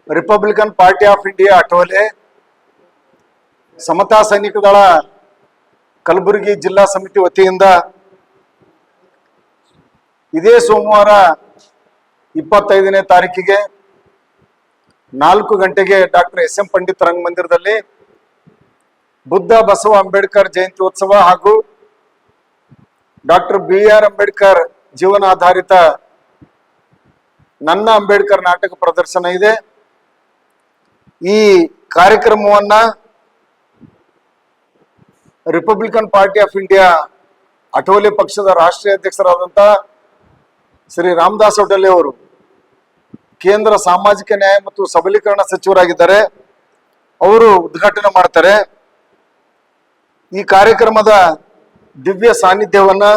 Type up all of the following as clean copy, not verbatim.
Republican party of India ಅಟೋಲೆ ಸಮತಾ ಸೈನಿಕ ದಳ ಕಲಬುರಗಿ ಜಿಲ್ಲಾ ಸಮಿತಿ ವತಿಯಿಂದ ಇದೇ ಸೋಮವಾರ 25ನೇ ತಾರೀಕಿಗೆ 4 ಗಂಟೆಗೆ ಡಾಕ್ಟರ್ ಎಸ್.ಎಂ. ಪಂಡಿತ್ ರಂಗಮಂದಿರದಲ್ಲಿ ಬುದ್ಧ ಬಸವ ಅಂಬೇಡ್ಕರ್ ಜಯಂತ್ಯೋತ್ಸವ ಹಾಗೂ ಡಾಕ್ಟರ್ ಬಿ.ಆರ್. ಅಂಬೇಡ್ಕರ್ ಜೀವನಾಧಾರಿತ ನನ್ನ ಅಂಬೇಡ್ಕರ್ ನಾಟಕ ಪ್ರದರ್ಶನ ಇದೆ. ಈ ಕಾರ್ಯಕ್ರಮವನ್ನ ರಿಪಬ್ಲಿಕನ್ ಪಾರ್ಟಿ ಆಫ್ ಇಂಡಿಯಾ ಅಟೋಲೆ ಪಕ್ಷದ ರಾಷ್ಟ್ರೀಯ ಅಧ್ಯಕ್ಷರಾದಂಥ ಶ್ರೀ ರಾಮದಾಸ್ ಒಟಲೆ ಅವರು ಕೇಂದ್ರ ಸಾಮಾಜಿಕ ನ್ಯಾಯ ಮತ್ತು ಸಬಲೀಕರಣ ಸಚಿವರಾಗಿದ್ದಾರೆ. ಅವರು ಉದ್ಘಾಟನೆ ಮಾಡ್ತಾರೆ. ಈ ಕಾರ್ಯಕ್ರಮದ ದಿವ್ಯ ಸಾನ್ನಿಧ್ಯವನ್ನ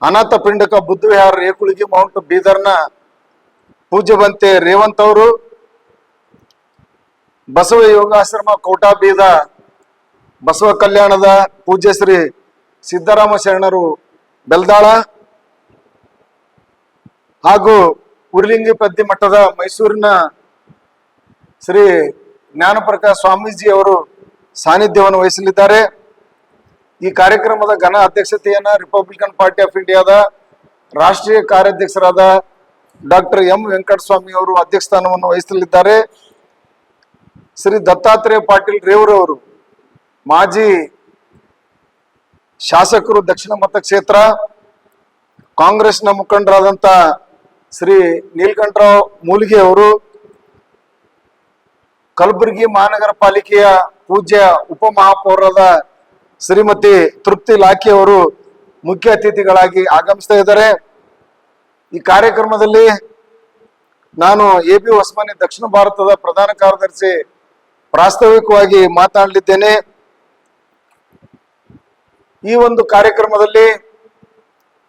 ಅನಾಥ ಪಿಂಡಕ ಬುದ್ಧ ವಿಹಾರ ರೇಕುಳಿಗೆ ಮೌಂಟ್ ಬೀದರ್ನ ಪೂಜ್ಯವಂತೆ ರೇವಂತ್ ಅವರು, ಬಸವ ಯೋಗಾಶ್ರಮ ಕೋಟಾಬೀದ ಬಸವ ಕಲ್ಯಾಣದ ಪೂಜ್ಯ ಶ್ರೀ ಸಿದ್ದರಾಮ ಶರಣರು ಬೆಲ್ದಾಳ ಹಾಗೂ ಉರ್ಲಿಂಗಿ ಪದ್ದಿ ಮಠದ ಮೈಸೂರಿನ ಶ್ರೀ ಜ್ಞಾನಪ್ರಕಾಶ್ ಸ್ವಾಮೀಜಿ ಅವರು ಸಾನ್ನಿಧ್ಯವನ್ನು ವಹಿಸಲಿದ್ದಾರೆ. ಈ ಕಾರ್ಯಕ್ರಮದ ಘನ ಅಧ್ಯಕ್ಷತೆಯನ್ನ ರಿಪಬ್ಲಿಕನ್ ಪಾರ್ಟಿ ಆಫ್ ಇಂಡಿಯಾದ ರಾಷ್ಟ್ರೀಯ ಕಾರ್ಯಾಧ್ಯಕ್ಷರಾದ ಡಾಕ್ಟರ್ ಎಂ ವೆಂಕಟಸ್ವಾಮಿ ಅವರು ಅಧ್ಯಕ್ಷಸ್ಥಾನವನ್ನು ವಹಿಸಲಿದ್ದಾರೆ. ಶ್ರೀ ದತ್ತಾತ್ರೇಯ ಪಾಟೀಲ್ ರೇವರವರು ಮಾಜಿ ಶಾಸಕರು, ದಕ್ಷಿಣ ಮತಕ್ಷೇತ್ರ ಕಾಂಗ್ರೆಸ್ನ ಮುಖಂಡರಾದಂಥ ಶ್ರೀ ನೀಲಕಂಠರಾವ್ ಮೂಲಿಗೆ ಅವರು, ಕಲಬುರಗಿ ಮಹಾನಗರ ಪಾಲಿಕೆಯ ಪೂಜ್ಯ ಉಪಮಹಾಪೌರದ ಶ್ರೀಮತಿ ತೃಪ್ತಿ ಲಾಖಿ ಅವರು ಮುಖ್ಯ ಅತಿಥಿಗಳಾಗಿ ಆಗಮಿಸ್ತಾ ಇದ್ದಾರೆ. ಈ ಕಾರ್ಯಕ್ರಮದಲ್ಲಿ ನಾನು ಎ.ಬಿ. ಹೊಸಮನಿ ದಕ್ಷಿಣ ಭಾರತದ ಪ್ರಧಾನ ಕಾರ್ಯದರ್ಶಿ ಪ್ರಾಸ್ತಾವಿಕವಾಗಿ ಮಾತನಾಡಲಿದ್ದೇನೆ. ಈ ಒಂದು ಕಾರ್ಯಕ್ರಮದಲ್ಲಿ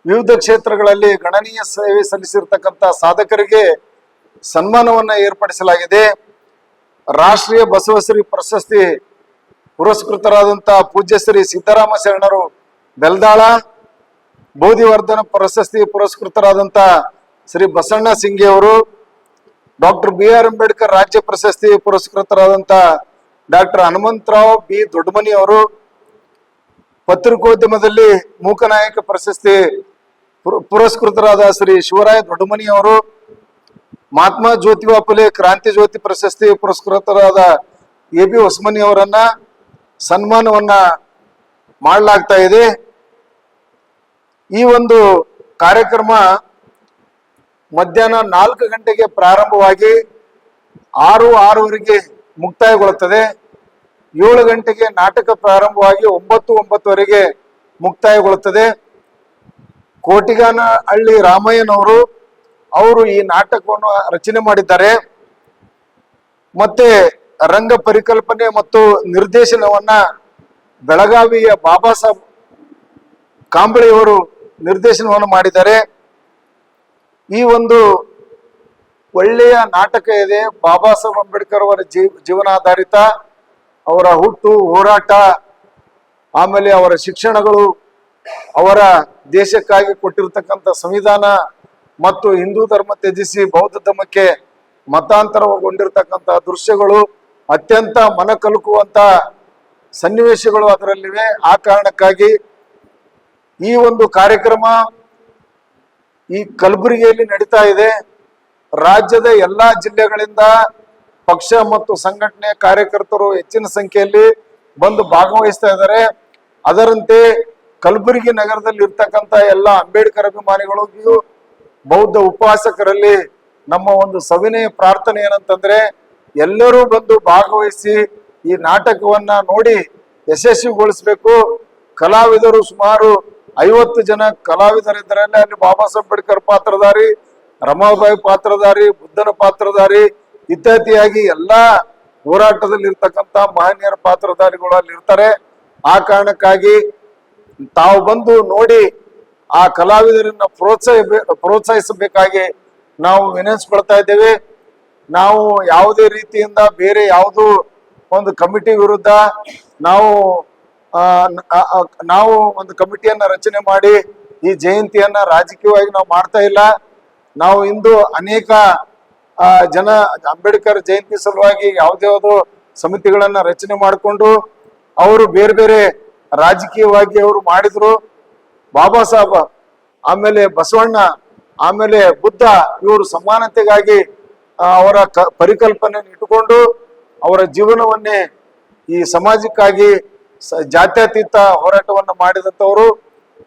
ವಿವಿಧ ಕ್ಷೇತ್ರಗಳಲ್ಲಿ ಗಣನೀಯ ಸೇವೆ ಸಲ್ಲಿಸಿರ್ತಕ್ಕಂಥ ಸಾಧಕರಿಗೆ ಸನ್ಮಾನವನ್ನ ಏರ್ಪಡಿಸಲಾಗಿದೆ. ರಾಷ್ಟ್ರೀಯ ಬಸವಶ್ರೀ ಪ್ರಶಸ್ತಿ ಪುರಸ್ಕೃತರಾದಂಥ ಪೂಜ್ಯ ಶ್ರೀ ಸಿದ್ದರಾಮ ಶರಣರು ಬೆಲ್ದಾಳ, ಬೋಧಿವರ್ಧನ ಪ್ರಶಸ್ತಿ ಪುರಸ್ಕೃತರಾದಂಥ ಶ್ರೀ ಬಸಣ್ಣ ಸಿಂಗಿ ಅವರು, ಡಾಕ್ಟರ್ ಬಿ.ಆರ್. ಅಂಬೇಡ್ಕರ್ ರಾಜ್ಯ ಪ್ರಶಸ್ತಿ ಪುರಸ್ಕೃತರಾದಂಥ ಡಾಕ್ಟರ್ ಹನುಮಂತರಾವ್ ಬಿ ದೊಡ್ಡಮನಿ ಅವರು, ಪತ್ರಿಕೋದ್ಯಮದಲ್ಲಿ ಮೂಕನಾಯಕ ಪ್ರಶಸ್ತಿ ಪುರಸ್ಕೃತರಾದ ಶ್ರೀ ಶಿವರಾಯ ದೊಡ್ಡಮನಿ ಅವರು, ಮಹಾತ್ಮ ಜ್ಯೋತಿಬಾ ಫುಲೆ ಕ್ರಾಂತಿ ಜ್ಯೋತಿ ಪ್ರಶಸ್ತಿ ಪುರಸ್ಕೃತರಾದ ಎ.ಬಿ. ಹೊಸಮನಿ ಅವರನ್ನ ಸನ್ಮಾನವನ್ನ ಮಾಡಲಾಗ್ತಾ ಇದೆ. ಈ ಒಂದು ಕಾರ್ಯಕ್ರಮ ಮಧ್ಯಾಹ್ನ 4 ಗಂಟೆಗೆ ಪ್ರಾರಂಭವಾಗಿ 6:06ವರೆಗೆ ಮುಕ್ತಾಯಗೊಳ್ಳುತ್ತದೆ. 7 ಗಂಟೆಗೆ ನಾಟಕ ಪ್ರಾರಂಭವಾಗಿ 9:09ವರೆಗೆ ಮುಕ್ತಾಯಗೊಳ್ಳುತ್ತದೆ. ಕೋಟಿಗಾನಹಳ್ಳಿ ರಾಮಯ್ಯನವರು ಈ ನಾಟಕವನ್ನು ರಚನೆ ಮಾಡಿದ್ದಾರೆ. ಮತ್ತೆ ರಂಗ ಪರಿಕಲ್ಪನೆ ಮತ್ತು ನಿರ್ದೇಶನವನ್ನ ಬೆಳಗಾವಿಯ ಬಾಬಾ ಸಾಹೇಬ್ ಕಾಂಬಳಿಯವರು ನಿರ್ದೇಶನವನ್ನು ಮಾಡಿದ್ದಾರೆ. ಈ ಒಂದು ಒಳ್ಳೆಯ ನಾಟಕ ಇದೆ. ಬಾಬಾ ಸಾಹೇಬ್ ಅಂಬೇಡ್ಕರ್ ಅವರ ಜೀವನಾಧಾರಿತ, ಅವರ ಹುಟ್ಟು, ಹೋರಾಟ, ಆಮೇಲೆ ಅವರ ಶಿಕ್ಷಣಗಳು, ಅವರ ದೇಶಕ್ಕಾಗಿ ಕೊಟ್ಟಿರ್ತಕ್ಕಂಥ ಸಂವಿಧಾನ ಮತ್ತು ಹಿಂದೂ ಧರ್ಮ ತ್ಯಜಿಸಿ ಬೌದ್ಧ ಧರ್ಮಕ್ಕೆ ಮತಾಂತರಗೊಂಡಿರ್ತಕ್ಕಂಥ ದೃಶ್ಯಗಳು, ಅತ್ಯಂತ ಮನಕಲುಕುವಂತ ಸನ್ನಿವೇಶಗಳು ಅದರಲ್ಲಿವೆ. ಆ ಕಾರಣಕ್ಕಾಗಿ ಈ ಒಂದು ಕಾರ್ಯಕ್ರಮ ಈ ಕಲಬುರಗಿಯಲ್ಲಿ ನಡೀತಾ ಇದೆ. ರಾಜ್ಯದ ಎಲ್ಲಾ ಜಿಲ್ಲೆಗಳಿಂದ ಪಕ್ಷ ಮತ್ತು ಸಂಘಟನೆ ಕಾರ್ಯಕರ್ತರು ಹೆಚ್ಚಿನ ಸಂಖ್ಯೆಯಲ್ಲಿ ಬಂದು ಭಾಗವಹಿಸ್ತಾ ಇದ್ದಾರೆ. ಅದರಂತೆ ಕಲಬುರಗಿ ನಗರದಲ್ಲಿ ಇರ್ತಕ್ಕಂಥ ಎಲ್ಲ ಅಂಬೇಡ್ಕರ್ ಅಭಿಮಾನಿಗಳಿಗೂ ಬೌದ್ಧ ಉಪಾಸಕರಲ್ಲಿ ನಮ್ಮ ಒಂದು ಸವಿನಯ ಪ್ರಾರ್ಥನೆ ಏನಂತಂದ್ರೆ, ಎಲ್ಲರೂ ಬಂದು ಭಾಗವಹಿಸಿ ಈ ನಾಟಕವನ್ನ ನೋಡಿ ಯಶಸ್ವಿಗೊಳಿಸಬೇಕು. ಕಲಾವಿದರು ಸುಮಾರು 50 ಜನ ಕಲಾವಿದರಿದ್ದರಲ್ಲಿ ಅಲ್ಲಿ ಬಾಬಾ ಸಾಹೇಬ್ ಅಂಬೇಡ್ಕರ್ ಪಾತ್ರಧಾರಿ, ರಮಾಬಾಯಿ ಪಾತ್ರಧಾರಿ, ಬುದ್ಧನ ಪಾತ್ರಧಾರಿ ಇತ್ಯಾದಿಯಾಗಿ ಎಲ್ಲಾ ಹೋರಾಟದಲ್ಲಿ ಇರ್ತಕ್ಕಂಥ ಮಹನೀಯರ ಪಾತ್ರಧಾರಿಗಳು ಅಲ್ಲಿ ಇರ್ತಾರೆ. ಆ ಕಾರಣಕ್ಕಾಗಿ ತಾವು ಬಂದು ನೋಡಿ ಆ ಕಲಾವಿದರನ್ನ ಪ್ರೋತ್ಸಾಹಿಸಬೇಕಾಗಿ ನಾವು ವಿನಂತಿಸ್ಕೊಳ್ತಾ ಇದ್ದೇವೆ. ನಾವು ಯಾವುದೇ ರೀತಿಯಿಂದ ಬೇರೆ ಯಾವುದೋ ಒಂದು ಕಮಿಟಿ ವಿರುದ್ಧ ನಾವು ಒಂದು ಕಮಿಟಿಯನ್ನ ರಚನೆ ಮಾಡಿ ಈ ಜಯಂತಿಯನ್ನ ರಾಜಕೀಯವಾಗಿ ನಾವು ಮಾಡ್ತಾ ಇಲ್ಲ. ನಾವು ಇಂದು ಅನೇಕ ಜನ ಅಂಬೇಡ್ಕರ್ ಜಯಂತಿ ಸಲುವಾಗಿ ಯಾವ್ದ್ಯಾವ್ದೋ ಸಮಿತಿಗಳನ್ನ ರಚನೆ ಮಾಡಿಕೊಂಡು ಅವರು ಬೇರೆ ಬೇರೆ ರಾಜಕೀಯವಾಗಿ ಅವರು ಮಾಡಿದ್ರು. ಬಾಬಾ ಸಾಹೇಬ್, ಆಮೇಲೆ ಬಸವಣ್ಣ, ಆಮೇಲೆ ಬುದ್ಧ, ಇವರು ಸಮಾನತೆಗಾಗಿ ಅವರ ಪರಿಕಲ್ಪನೆಯನ್ನು ಇಟ್ಟುಕೊಂಡು ಅವರ ಜೀವನವನ್ನೇ ಈ ಸಮಾಜಕ್ಕಾಗಿ ಜಾತ್ಯತೀತ ಹೋರಾಟವನ್ನ ಮಾಡಿದಂಥವರು.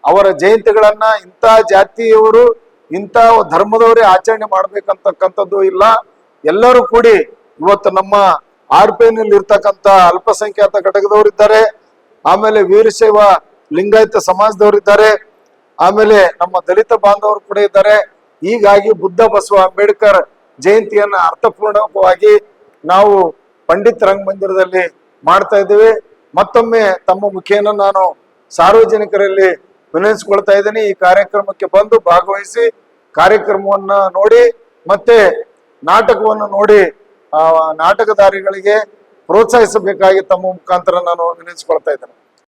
ಅವರ ಜಯಂತಿಗಳನ್ನ ಇಂಥ ಜಾತಿಯವರು ಇಂಥ ಧರ್ಮದವರೇ ಆಚರಣೆ ಮಾಡ್ಬೇಕಂತಕ್ಕಂಥದ್ದು ಇಲ್ಲ. ಎಲ್ಲರೂ ಕೂಡಿ ಇವತ್ತು ನಮ್ಮ RPI ನಲ್ಲಿ ಇರ್ತಕ್ಕಂಥ ಅಲ್ಪಸಂಖ್ಯಾತ ಘಟಕದವರಿದ್ದಾರೆ, ಆಮೇಲೆ ವೀರಶೈವ ಲಿಂಗಾಯತ ಸಮಾಜದವರಿದ್ದಾರೆ, ಆಮೇಲೆ ನಮ್ಮ ದಲಿತ ಬಾಂಧವರು ಕೂಡ ಇದ್ದಾರೆ. ಹೀಗಾಗಿ ಬುದ್ಧ ಬಸವ ಅಂಬೇಡ್ಕರ್ ಜಯಂತಿಯನ್ನ ಅರ್ಥಪೂರ್ಣವಾಗಿ ನಾವು ಪಂಡಿತ್ ರಂಗಮಂದಿರದಲ್ಲಿ ಮಾಡ್ತಾ ಇದ್ದೇವೆ. ಮತ್ತೊಮ್ಮೆ ತಮ್ಮ ಮುಖೇನ ನಾನು ಸಾರ್ವಜನಿಕರಲ್ಲಿ ವಿನಂತಿಸಿಕೊಳ್ತಾ ಇದ್ದೀನಿ, ಈ ಕಾರ್ಯಕ್ರಮಕ್ಕೆ ಬಂದು ಭಾಗವಹಿಸಿ ಕಾರ್ಯಕ್ರಮವನ್ನ ನೋಡಿ ಮತ್ತೆ ನಾಟಕವನ್ನು ನೋಡಿ ನಾಟಕಧಾರಿಗಳಿಗೆ ಪ್ರೋತ್ಸಾಹಿಸಬೇಕಾಗಿ ತಮ್ಮ ಮುಖಾಂತರ ನಾನು ವಿನಂತಿಸಿಕೊಳ್ತಾ ಇದ್ದೇನೆ.